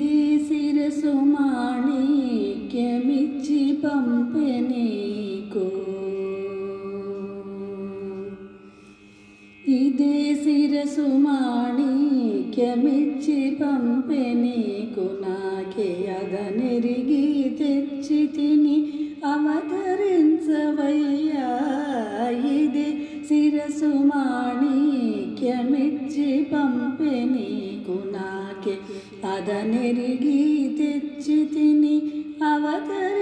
ఇది శిరసు మాణిక్యమిచ్చి పంపె నీకు. ఇదే శిరసు మాణిక్యమిచ్చి పంపె నీకు. నాకే అదనెరిగి తెచ్చి తిని అవతరించవయ్యా. ఇదే శిరసు మాణిక్యమిచ్చి పంపె నీకు. నాకే అదనెరిగి తెచ్చి తిని అవతరించవయ్యా.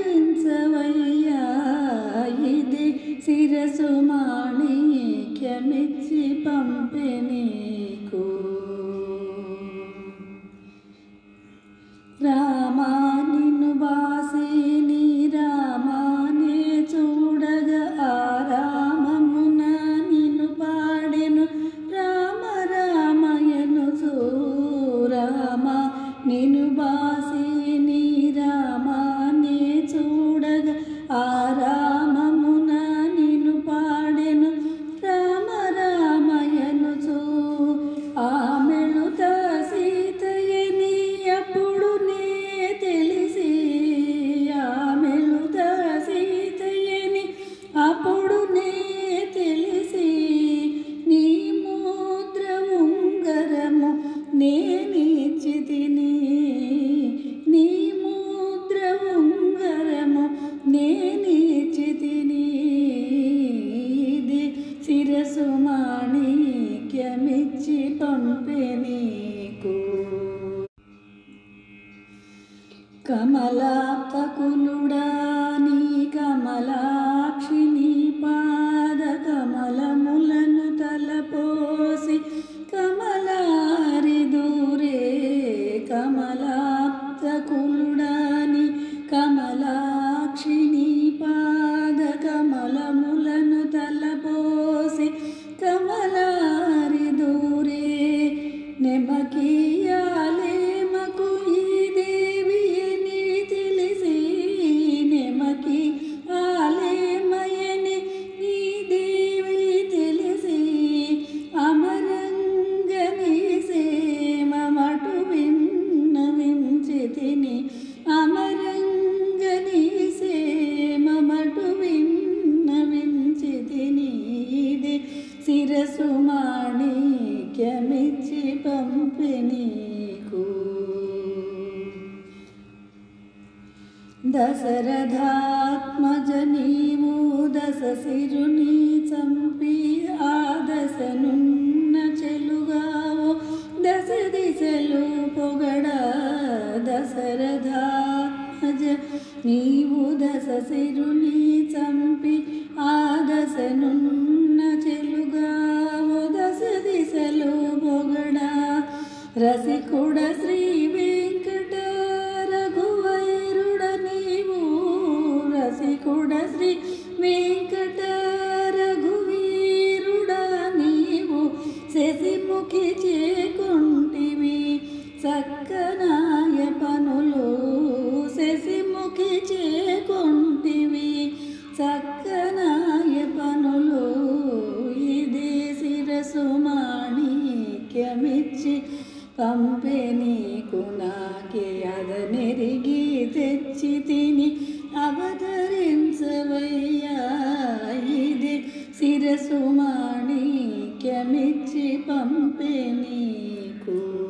ఇదే శిరసు మాణిక్యమిచ్చి పంపె నీకు. రామా నిన్ను బాసి నీ రామానే చూడగా ఆ రామమున నిన్ను పాడెను రామ రామయను రామా నిన్ను బాసి నీ రామానే చూడగా ఆ రామమున నిన్ను పాడెను రామ రామయను ఆమెళుత సీతయని అప్పుడు నే తెలిసి. ఆమెళుత సీతయని అప్పుడు నే తెలిసి. నీ ముద్ర ఉంగరము నేనిచ్చి తిని. నీ ముద్ర ఉంగరము నేనిచ్చి తిని. ఇది శిరసు మాణిక్యమిచ్చి పంపె నీకు. కమలాప్తకులుడా నీ కమలాక్షి నీ పాద కమలములను తలపోసి కమలారి దూరే. కమలాప్తకులుడా నీ కమలాక్షి నీ పాద కమలములను తలపోసి కమలారి దూరే. నెమకియాలేమకు ఈ దేవి అని తెలిసి. నెమకి ఆలేమయని ఈ దేవి తెలిసి. అమరంగని సేమమటు విన్నవించి తిని. అమరంగని సేమమటు విన్నవించి తిని. ఇది శిరసు మాణిక్యమిచ్చి పంపె నీకు. దశరథాత్మజ నీవు దశ శిరుని చంపి ఆ దశనున్న చెలుగావో దశ దిశలు పొగడా. దశరథాత్మజ నీవు దశ శిరుని చంపి ఆ దశనున్న చెలుగావో దశ దిశలు పొగడా. రసికుడ శ్రీ వెంకట రఘువైరుడ నీవు. రసికుడ శ్రీ వెంకట రఘువీరుడ నీవు. శశిముఖి చేకుంటివి సక్కనాయ పనులు. శశిముఖి చేకుంటివి సక్కనాయ పనులు. ఇదే శిరసు మాణిక్యమిచ్చి పంపె నీకు. నాకే అదనెరిగి తెచ్చి తిని అవతరించవయ్యా. ఇదే శిరసు మాణిక్యమిచ్చి పంపె నీకు.